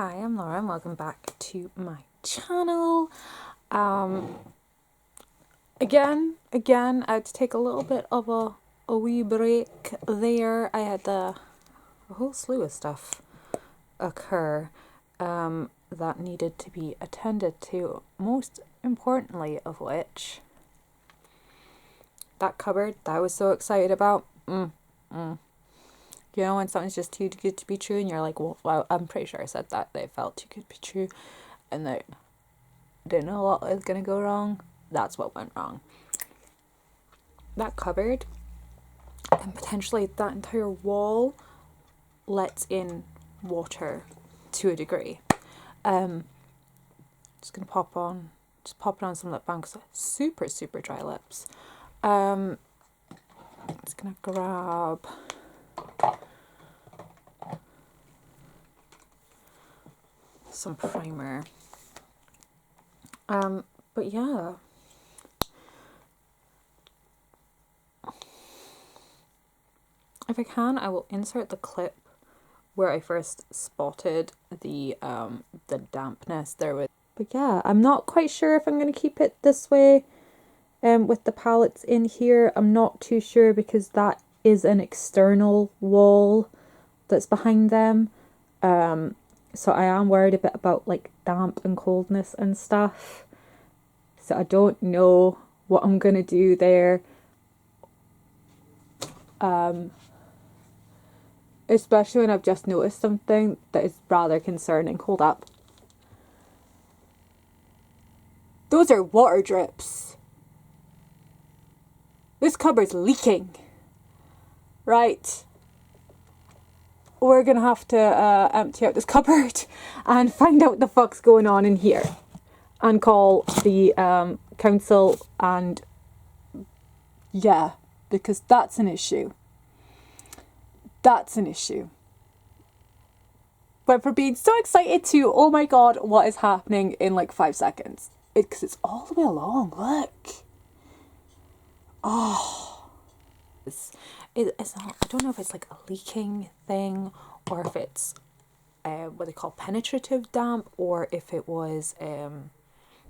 Hi, I'm Laura and welcome back to my channel. Again, I had to take a little bit of a wee break there. I had a whole slew of stuff occur that needed to be attended to, most importantly of which, that cupboard that I was so excited about. You know, when something's just too good to be true and you're like, well, I'm pretty sure I said that they felt too good to be true and they didn't know what was going to go wrong. That's what went wrong. That cupboard and potentially that entire wall lets in water to a degree. Just going to pop it on some lip balm because I have super, super dry lips. Just going to grab some primer. But yeah. If I can, I will insert the clip where I first spotted the dampness there was. But yeah, I'm not quite sure if I'm going to keep it this way with the palettes in here. I'm not too sure because that is an external wall that's behind them. So I am worried a bit about like damp and coldness and stuff. So I don't know what I'm going to do there. Especially when I've just noticed something that is rather concerning. Hold up. Those are water drips. This cupboard's leaking. Right. We're going to have to empty out this cupboard and find out what the fuck's going on in here. And call the council and... yeah, because that's an issue. That's an issue. But for being so excited to, oh my god, what is happening in like 5 seconds? Because it's all the way along, look. Oh. It's not, I don't know if it's like a leaking thing or if it's what they call penetrative damp or if it was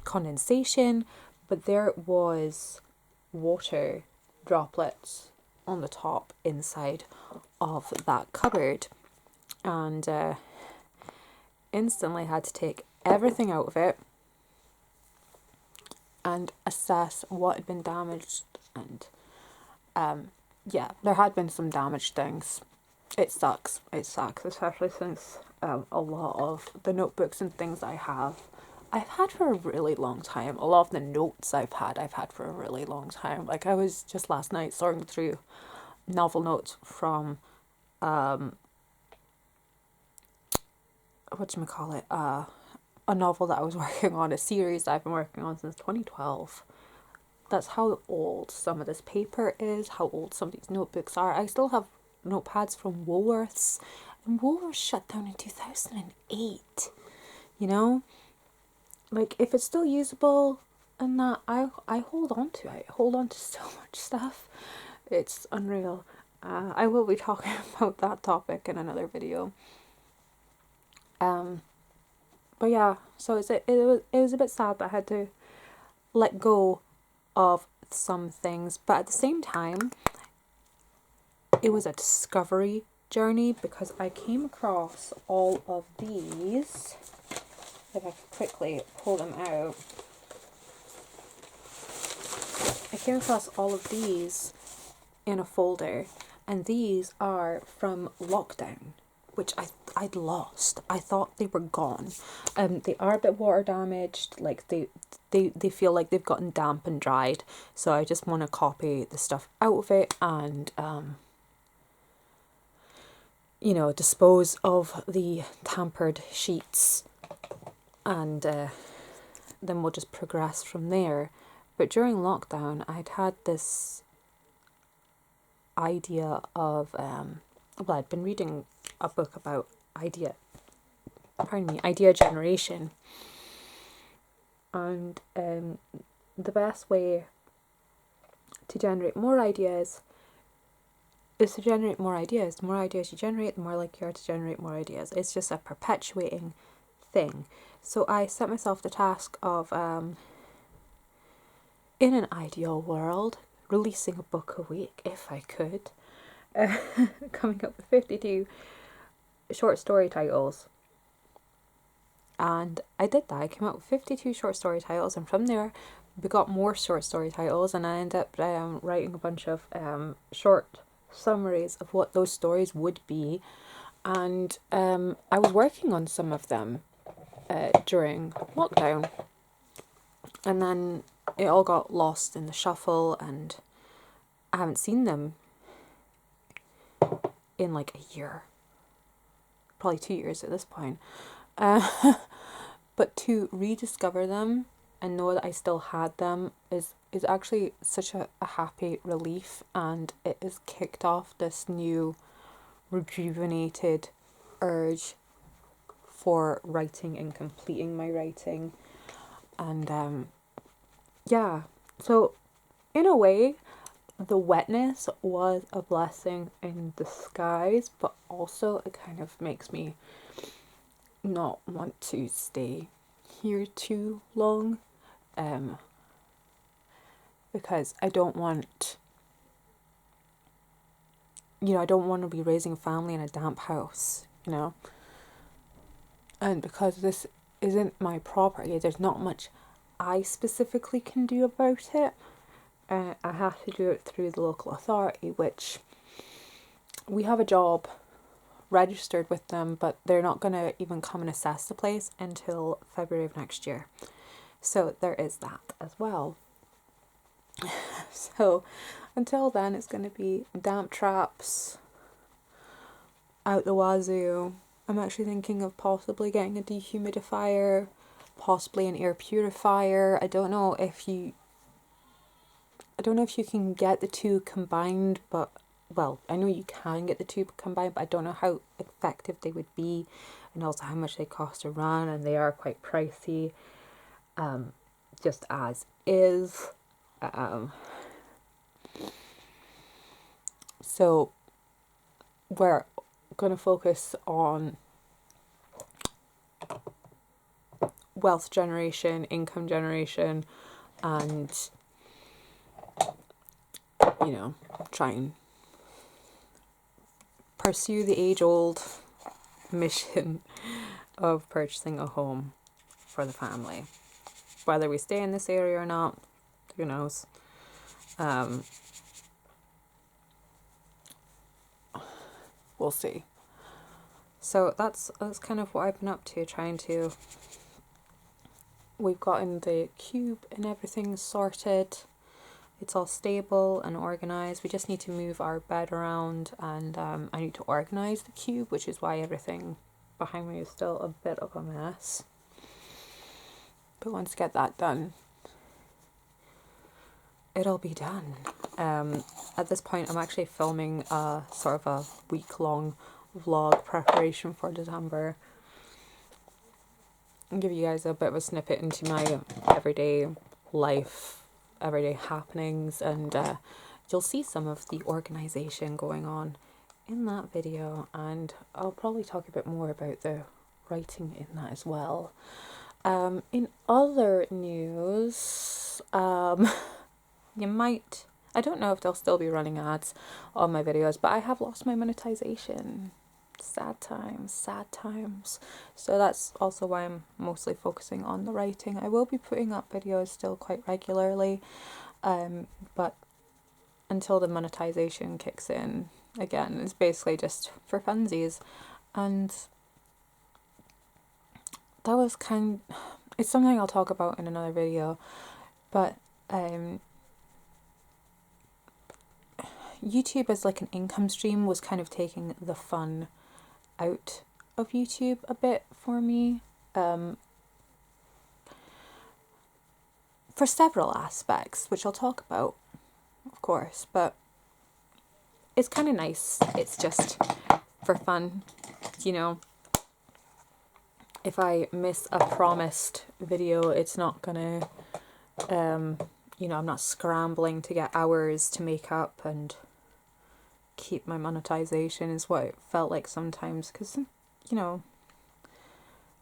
condensation, but there was water droplets on the top inside of that cupboard, and instantly had to take everything out of it and assess what had been damaged. And yeah, there had been some damaged things. It sucks, especially since a lot of the notebooks and things I've had for a really long time. A lot of the notes I've had for a really long time. Like I was just last night sorting through novel notes from whatchamacallit, a novel that I was working on, a series I've been working on since 2012. That's how old some of this paper is, how old some of these notebooks are. I still have notepads from Woolworths, and Woolworths shut down in 2008. You know? Like, if it's still usable and that, I hold on to it. I hold on to so much stuff. It's unreal. I will be talking about that topic in another video. But yeah, so it was a bit sad that I had to let go of some things, but at the same time, it was a discovery journey because I came across all of these. If I could quickly pull them out. I came across all of these in a folder, and these are from lockdown, which I'd lost. I thought they were gone. They are a bit water damaged, like they feel like they've gotten damp and dried, so I just want to copy the stuff out of it and you know, dispose of the tampered sheets, and then we'll just progress from there. But during lockdown, I'd had this idea of well, I'd been reading a book about idea generation, and the best way to generate more ideas is to generate more ideas. The more ideas you generate, the more likely you are to generate more ideas. It's just a perpetuating thing. So I set myself the task of, in an ideal world, releasing a book a week if I could. Coming up with 52 short story titles. And I did that. I came up with 52 short story titles, and from there we got more short story titles, and I ended up writing a bunch of short summaries of what those stories would be. And I was working on some of them during lockdown, and then it all got lost in the shuffle, and I haven't seen them in like a year, probably 2 years at this point. But to rediscover them and know that I still had them is actually such a happy relief, and it has kicked off this new rejuvenated urge for writing and completing my writing. And yeah, so in a way the wetness was a blessing in disguise, but also it kind of makes me not want to stay here too long, because I don't want to be raising a family in a damp house, and because this isn't my property, there's not much I specifically can do about it. I have to do it through the local authority, which we have a job registered with them, but they're not going to even come and assess the place until February of next year. So there is that as well. So until then, it's going to be damp traps out the wazoo. I'm actually thinking of possibly getting a dehumidifier, possibly an air purifier. I don't know if you can get the two combined, but well, I know you can get the two combined, but I don't know how effective they would be, and also how much they cost to run, and they are quite pricey, just as is. So we're going to focus on wealth generation, income generation, and try and pursue the age-old mission of purchasing a home for the family. Whether we stay in this area or not, who knows? We'll see. So that's kind of what I've been up to, we've gotten the cube and everything sorted. It's all stable and organised. We just need to move our bed around, and I need to organise the cube, which is why everything behind me is still a bit of a mess. But once I get that done, it'll be done. At this point, I'm actually filming a sort of a week-long vlog preparation for December. I'll give you guys a bit of a snippet into my everyday life, everyday happenings, and you'll see some of the organisation going on in that video, and I'll probably talk a bit more about the writing in that as well. In other news, I don't know if they'll still be running ads on my videos, but I have lost my monetization. Sad times. So that's also why I'm mostly focusing on the writing. I will be putting up videos still quite regularly, but until the monetization kicks in again, it's basically just for funsies. And that was it's something I'll talk about in another video, but YouTube as like an income stream was kind of taking the fun out of YouTube a bit for me, for several aspects, which I'll talk about, of course, but it's kind of nice. It's just for fun, if I miss a promised video, it's not gonna, I'm not scrambling to get hours to make up and keep my monetization, is what it felt like sometimes, because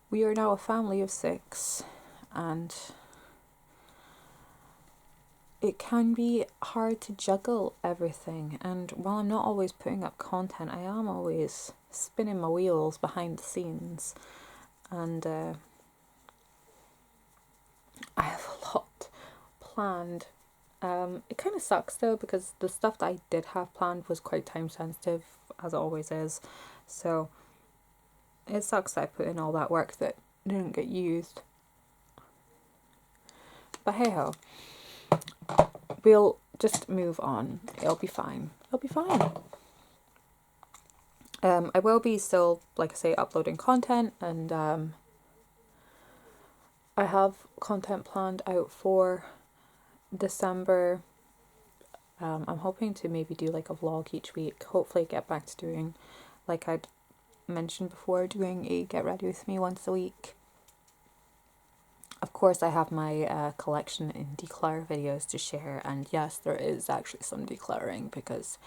we are now a family of 6, and it can be hard to juggle everything. And while I'm not always putting up content, I am always spinning my wheels behind the scenes, and I have a lot planned. It kind of sucks though, because the stuff that I did have planned was quite time sensitive, as it always is. So it sucks that I put in all that work that didn't get used. But hey ho, we'll just move on. It'll be fine. It'll be fine. I will be still, like I say, uploading content, and I have content planned out for December. I'm hoping to maybe do like a vlog each week. Hopefully get back to doing, like I'd mentioned before, doing a get ready with me once a week. Of course, I have my collection in declutter videos to share, and yes, there is actually some decluttering, because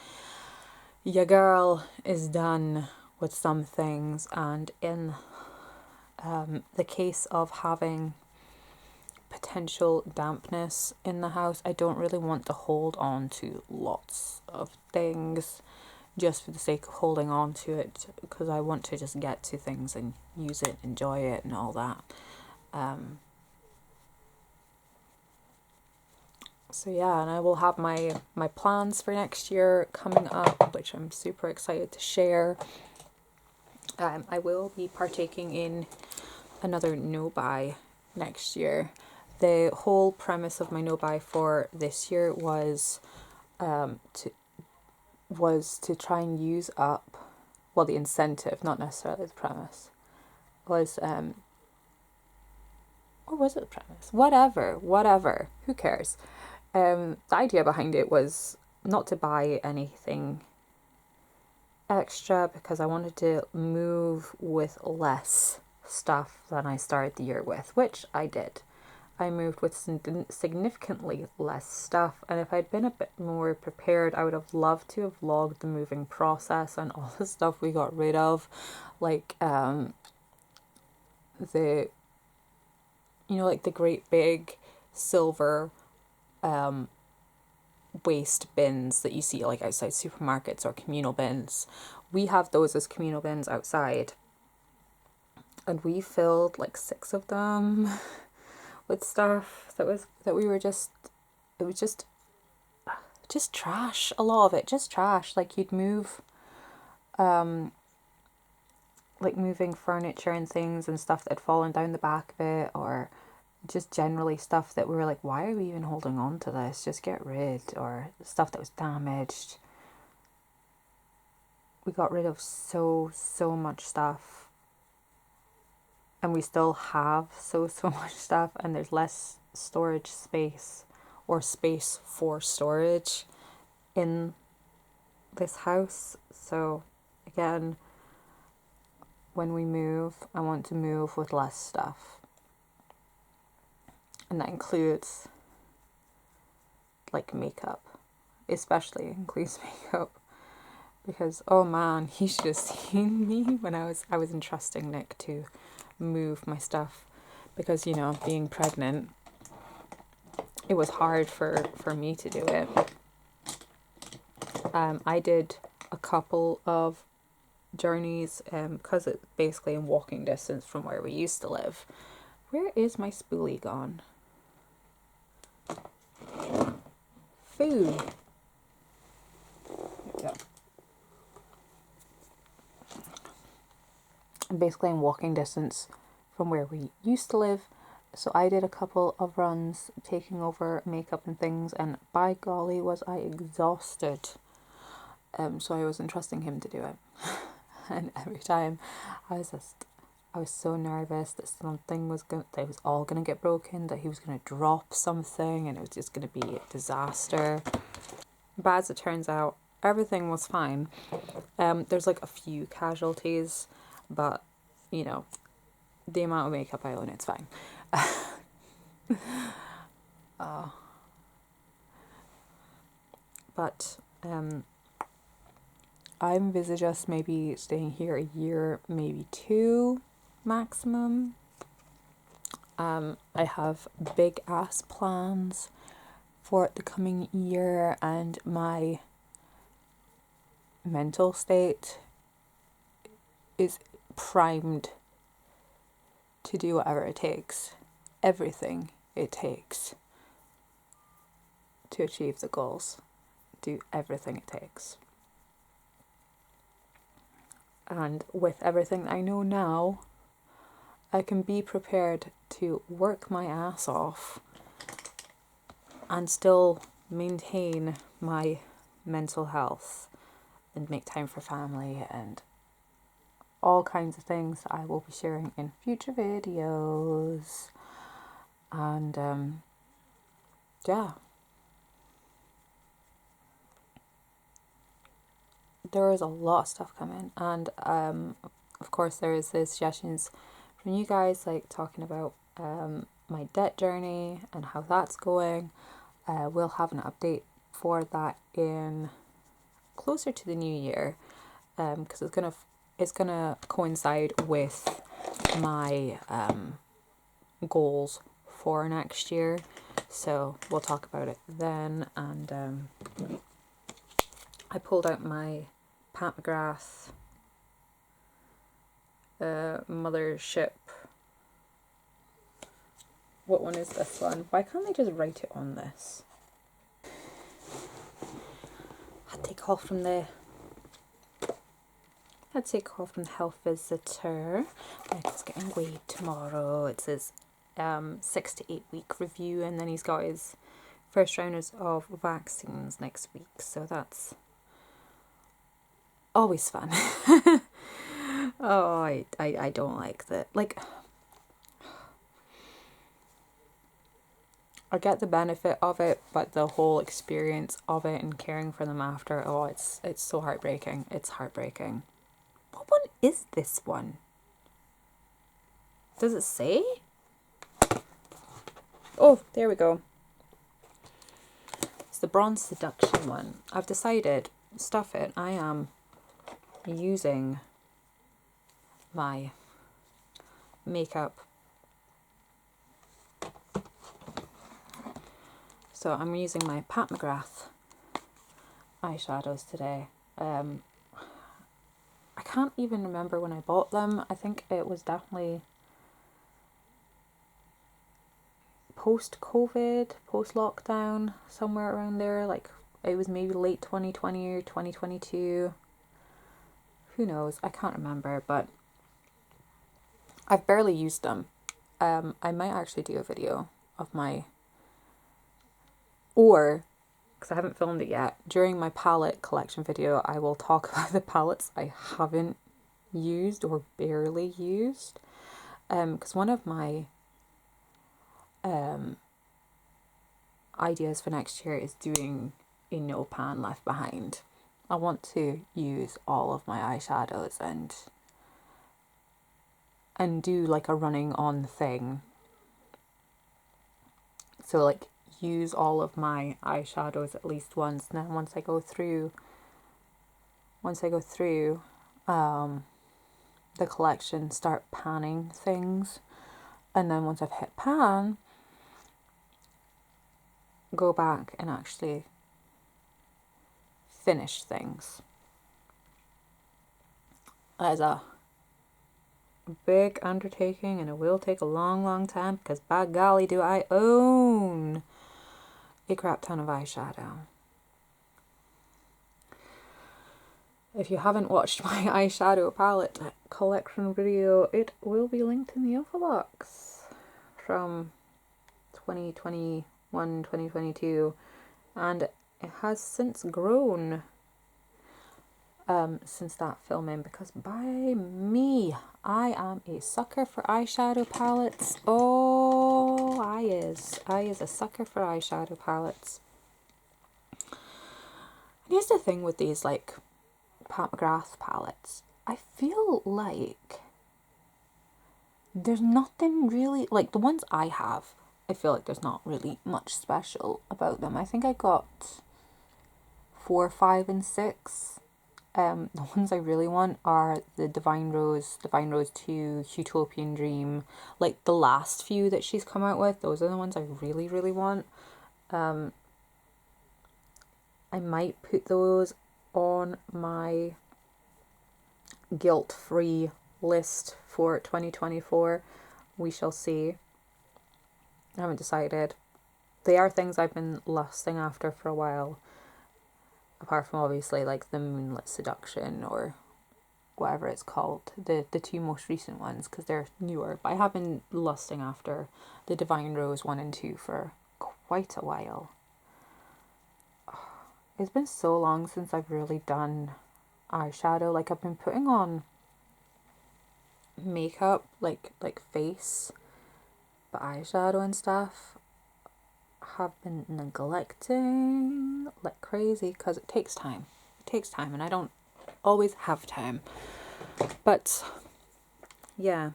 your girl is done with some things, and in the case of having potential dampness in the house, I don't really want to hold on to lots of things just for the sake of holding on to it, because I want to just get to things and use it, enjoy it and all that. So yeah, and I will have my plans for next year coming up, which I'm super excited to share. I will be partaking in another no-buy next year. The whole premise of my no-buy for this year was to try and use up, well, the incentive, not necessarily the premise, was or was it the premise? Whatever. Who cares? The idea behind it was not to buy anything extra, because I wanted to move with less stuff than I started the year with, which I did. I moved with significantly less stuff, and if I'd been a bit more prepared, I would have loved to have vlogged the moving process and all the stuff we got rid of, like the great big silver waste bins that you see like outside supermarkets, or communal bins. We have those as communal bins outside, and we filled like 6 of them with stuff that was just trash. A lot of it just trash. Like you'd move like moving furniture and things and stuff that had fallen down the back of it, or just generally stuff that we were like, why are we even holding on to this? Just get rid. Or stuff that was damaged. We got rid of so much stuff, and we still have so much stuff, and there's less storage space, or space for storage, in this house. So again, when we move, I want to move with less stuff. And that includes like makeup, especially includes makeup, because oh man, you should have seen me when I was entrusting Nick to move my stuff, because being pregnant, it was hard for me to do it. I did a couple of journeys because it's basically in walking distance from where we used to live. Where is my spoolie gone? Food. Yeah. Basically in walking distance from where we used to live. So I did a couple of runs taking over makeup and things, and by golly was I exhausted. So I was entrusting him to do it. And every time I was so nervous that it was all gonna get broken, that he was gonna drop something, and it was just gonna be a disaster. But as it turns out, everything was fine. There's like a few casualties, but the amount of makeup I own, it's fine. But I envisage us maybe staying here a year, maybe 2. maximum. I have big ass plans for the coming year, and my mental state is primed to do whatever it takes, everything it takes to achieve the goals. Do everything it takes. And with everything I know now, I can be prepared to work my ass off and still maintain my mental health and make time for family and all kinds of things I will be sharing in future videos. And yeah. There is a lot of stuff coming, and of course there is the suggestions from you guys, like talking about my debt journey and how that's going. We'll have an update for that in closer to the new year, because it's gonna coincide with my goals for next year, so we'll talk about it then. And I pulled out my Pat McGrath mothership. What one is this one? Why can't they just write it on this? I'd take off from the health visitor. Like, it's getting weighed tomorrow. It says 6 to 8 week review, and then he's got his first rounders of vaccines next week, so that's always fun. Oh, I don't like that. Like, I get the benefit of it, but the whole experience of it and caring for them after, oh, it's so heartbreaking. It's heartbreaking. What one is this one? Does it say? Oh, there we go. It's the Bronze Seduction one. I've decided, stuff it, I am using my makeup. So I'm using my Pat McGrath eyeshadows today. I can't even remember when I bought them. I think it was definitely post-COVID, post-lockdown, somewhere around there. Like, it was maybe late 2020 or 2022. Who knows? I can't remember, but I've barely used them. I might actually do a video of my... Or, because I haven't filmed it yet, during my palette collection video, I will talk about the palettes I haven't used or barely used. Because one of my ideas for next year is doing a no pan left behind. I want to use all of my eyeshadows and do like a running on thing. So like use all of my eyeshadows at least once, and then once I go through the collection, start panning things, and then once I've hit pan, go back and actually finish things. That is a big undertaking, and it will take a long time, because by golly do I own a crap ton of eyeshadow. If you haven't watched my eyeshadow palette collection video, it will be linked in the info box from 2021, 2022, and it has since grown since that filming, because by me, I am a sucker for eyeshadow palettes. Oh, I is a sucker for eyeshadow palettes. And here's the thing with these like Pat McGrath palettes. I feel like there's nothing really, like the ones I have, I feel like there's not really much special about them. I think I got 4, 5, and 6. The ones I really want are the Divine Rose 2, Utopian Dream, like the last few that she's come out with. Those are the ones I really, really want. I might put those on my guilt-free list for 2024. We shall see. I haven't decided. They are things I've been lusting after for a while. Apart from obviously like the Moonlit Seduction or whatever it's called, the two most recent ones, because they're newer. But I have been lusting after the Divine Rose 1 and 2 for quite a while. It's been so long since I've really done eyeshadow. Like, I've been putting on makeup, like face, but eyeshadow and stuff have been neglecting like crazy because it takes time. And I don't always have time. But yeah.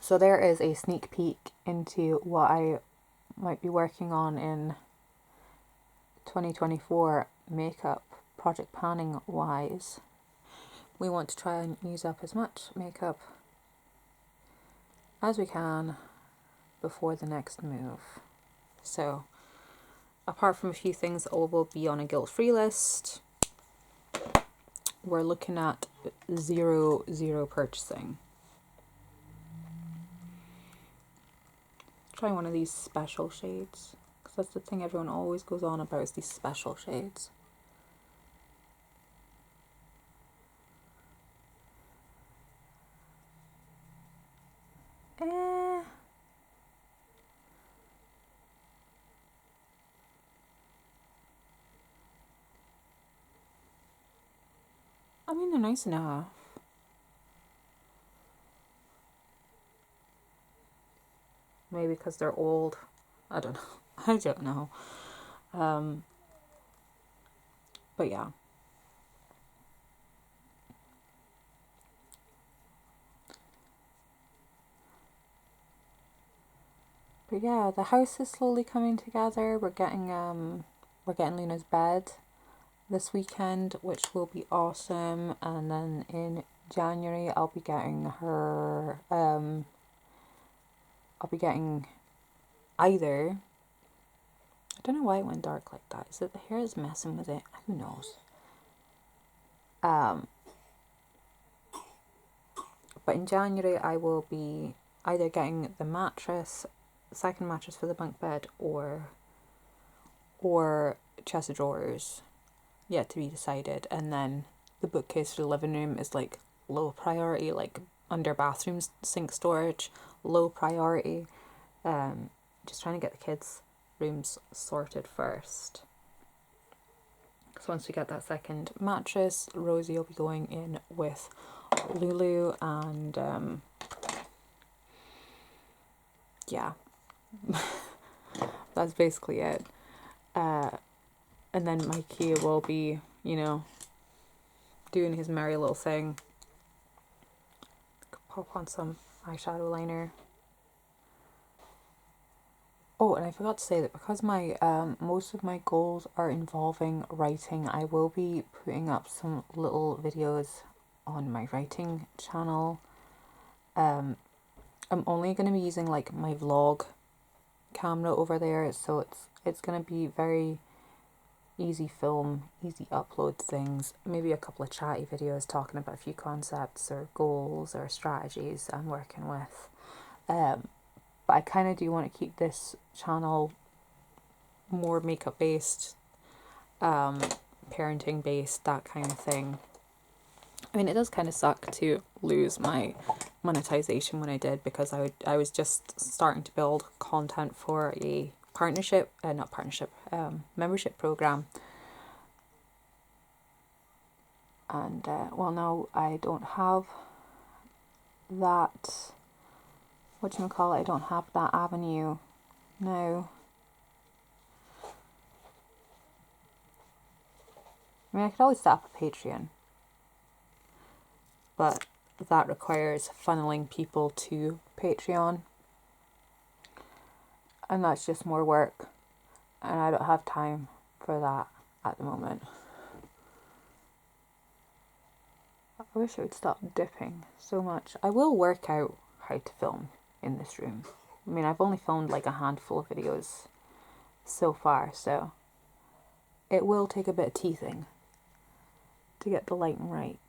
So there is a sneak peek into what I might be working on in 2024 makeup project planning wise. We want to try and use up as much makeup as we can before the next move. So apart from a few things that will be on a guilt-free list, we're looking at zero purchasing. Try one of these special shades, because that's the thing everyone always goes on about, is these special shades. I mean, they're nice enough. Maybe because they're old. I don't know. But yeah. But yeah, the house is slowly coming together. We're getting Luna's bed this weekend, which will be awesome. And then in January, I'll be getting her. I'll be getting either. I don't know why it went dark like that. Is it the hair is messing with it? Who knows? But in January, I will be either getting the mattress, second mattress for the bunk bed, or chest of drawers, yet to be decided. And then the bookcase for the living room is like low priority, like under bathroom sink storage, low priority. Just trying to get the kids' rooms sorted first. So once we get that second mattress, Rosie will be going in with Lulu, and yeah, that's basically it. And then Mikey will be, doing his merry little thing. Pop on some eyeshadow liner. Oh, and I forgot to say that because my most of my goals are involving writing, I will be putting up some little videos on my writing channel. I'm only going to be using like my vlog camera over there, so it's going to be very easy film, easy upload things, maybe a couple of chatty videos talking about a few concepts or goals or strategies I'm working with. But I kind of do want to keep this channel more makeup based, parenting based, that kind of thing. I mean, it does kind of suck to lose my monetization when I did, because I was just starting to build content for a membership program. And now I don't have that, I don't have that avenue now. I mean, I could always set up a Patreon, but that requires funneling people to Patreon, and that's just more work, and I don't have time for that at the moment. I wish it would stop dipping so much. I will work out how to film in this room. I mean, I've only filmed like a handful of videos so far, so it will take a bit of teething to get the lighting right.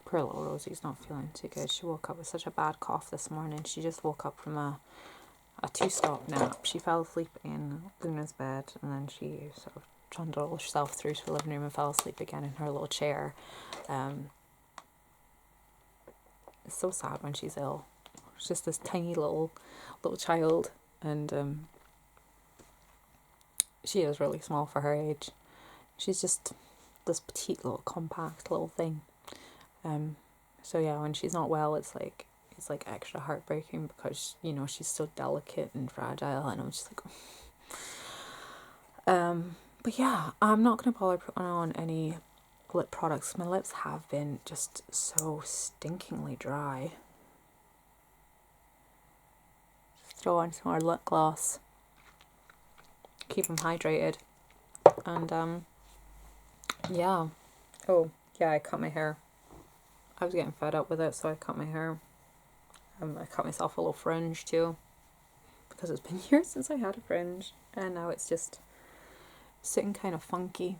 Poor little Rosie's not feeling too good. She woke up with such a bad cough this morning. She just woke up from a 2-stop nap. She fell asleep in Luna's bed, and then she sort of trundled herself through to the living room and fell asleep again in her little chair. It's so sad when she's ill. She's just this tiny little child, and she is really small for her age. She's just this petite little compact little thing. So yeah, when she's not well, it's like extra heartbreaking because, you know, she's so delicate and fragile, and I'm just like, but yeah, I'm not gonna bother putting on any lip products. My lips have been just so stinkingly dry. Just throw on some more lip gloss, keep them hydrated, and yeah. Oh yeah, I cut my hair. I was getting fed up with it, so I cut my hair. I cut myself a little fringe too, because it's been years since I had a fringe, and now it's just sitting kind of funky.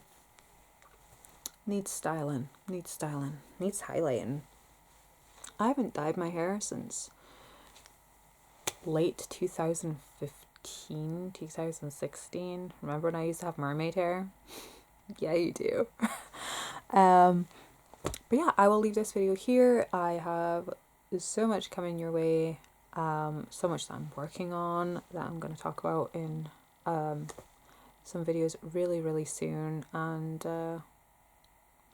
Needs styling, needs highlighting. I haven't dyed my hair since late 2015, 2016. Remember when I used to have mermaid hair? Yeah, you do. But yeah, I will leave this video here. I have so much coming your way, so much that I'm working on that I'm going to talk about in some videos really soon, and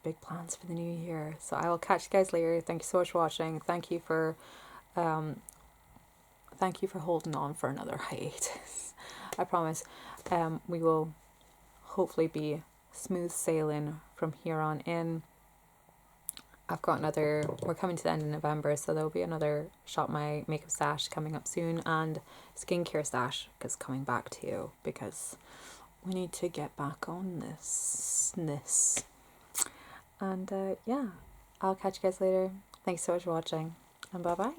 big plans for the new year. So I will catch you guys later. Thank you so much for watching. Thank you for holding on for another hiatus. I promise we will hopefully be smooth sailing from here on in. We're coming to the end of November, so there'll be another Shop My Makeup stash coming up soon, and skincare stash is coming back too, because we need to get back on this. And yeah, I'll catch you guys later. Thanks so much for watching, and bye bye.